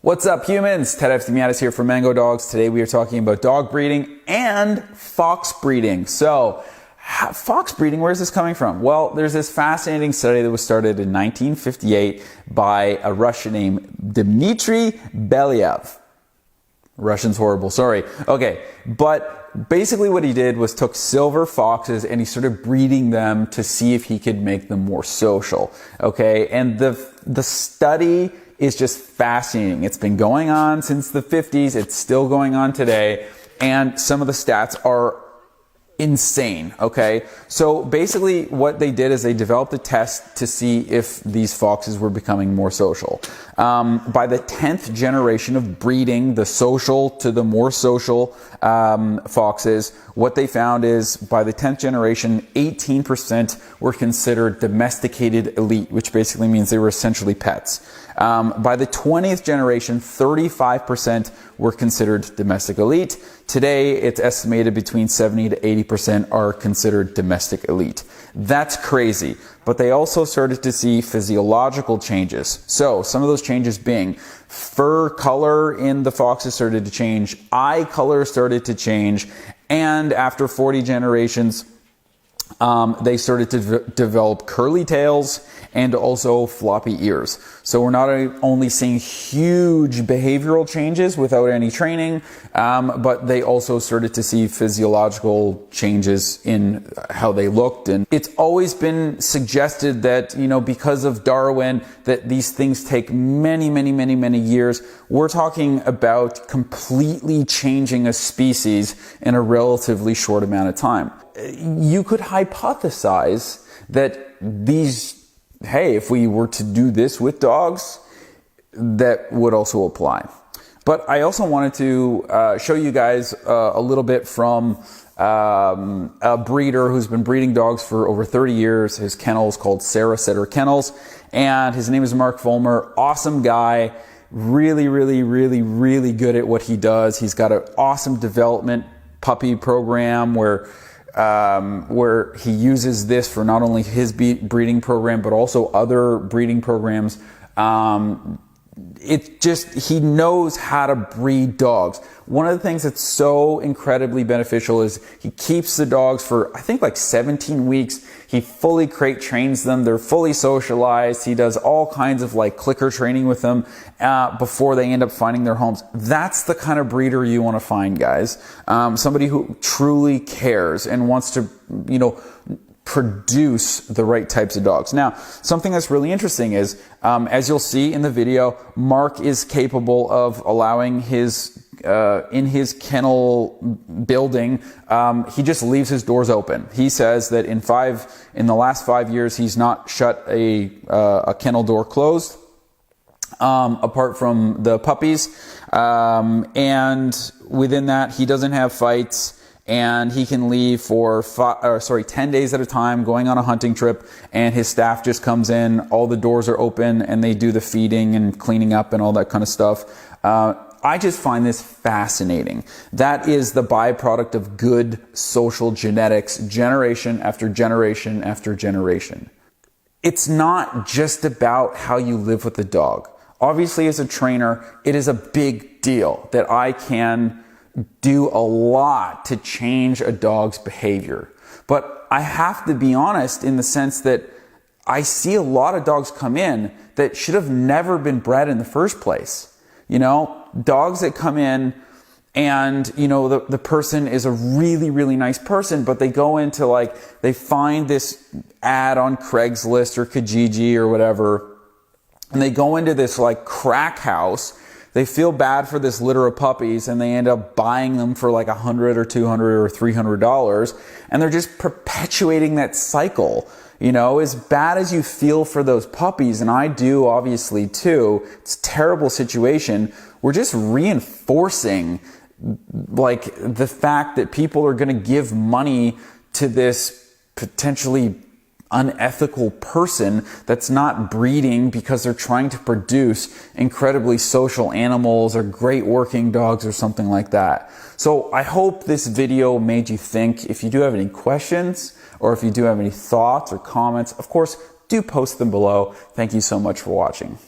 What's up, humans? Ted Eftimiadis here from Mango Dogs. Today we are talking about dog breeding and fox breeding. So, fox breeding, where is this coming from? Well, there's this fascinating study that was started in 1958 by a Russian named Dmitry Belyaev. Russian's horrible, sorry. Okay, but basically what he did was took silver foxes and he started breeding them to see if he could make them more social. Okay, and the study is just fascinating. It's been going on since the 50s. It's still going on today. And some of the stats are insane, okay? So basically what they did is they developed a test to see if these foxes were becoming more social. By the 10th generation of breeding the social to the more social foxes, what they found is by the 10th generation, 18% were considered domesticated elite, which basically means they were essentially pets. By the 20th generation, 35% were considered domestic elite. Today, it's estimated between 70 to 80% are considered domestic elite. That's crazy. But they also started to see physiological changes. So, some of those changes being fur color in the foxes started to change, eye color started to change, and after 40 generations, they started to develop curly tails and also floppy ears. So we're not only seeing huge behavioral changes without any training, but they also started to see physiological changes in how they looked. And it's always been suggested that, because of Darwin, that these things take many years. We're talking about completely changing a species in a relatively short amount of time. You could hypothesize that if we were to do this with dogs, that would also apply. But I also wanted to show you guys a little bit from a breeder who's been breeding dogs for over 30 years. His kennel is called Sarah Setter Kennels, and his name is Mark Vollmer. Awesome guy, really good at what he does. He's got an awesome development puppy program where he uses this for not only his breeding program, but also other breeding programs. He knows how to breed dogs. One of the things that's so incredibly beneficial is he keeps the dogs for, I think, like 17 weeks. He fully crate trains them. They're fully socialized. He does all kinds of clicker training with them before they end up finding their homes. That's the kind of breeder you want to find, guys. Somebody who truly cares and wants to, produce the right types of dogs. Now, something that's really interesting is, as you'll see in the video, Mark is capable of allowing in his kennel building, he just leaves his doors open. He says that in the last 5 years, he's not shut a kennel door closed, apart from the puppies. And within that, he doesn't have fights. And he can leave for 10 days at a time, going on a hunting trip, and his staff just comes in, all the doors are open, and they do the feeding and cleaning up and all that kind of stuff. I just find this fascinating. That is the byproduct of good social genetics, generation after generation after generation. It's not just about how you live with the dog. Obviously, as a trainer, it is a big deal that I can do a lot to change a dog's behavior. But I have to be honest in the sense that I see a lot of dogs come in that should have never been bred in the first place. Dogs that come in and, the person is a really nice person, but they go into they find this ad on Craigslist or Kijiji or whatever, and they go into this crack house. They feel bad for this litter of puppies and they end up buying them for $100 or $200 or $300, and they're just perpetuating that cycle. As bad as you feel for those puppies, and I do obviously too, it's a terrible situation. We're just reinforcing the fact that people are going to give money to this potentially unethical person that's not breeding because they're trying to produce incredibly social animals or great working dogs or something like that. So I hope this video made you think. If you do have any questions or if you do have any thoughts or comments, of course, do post them below. Thank you so much for watching.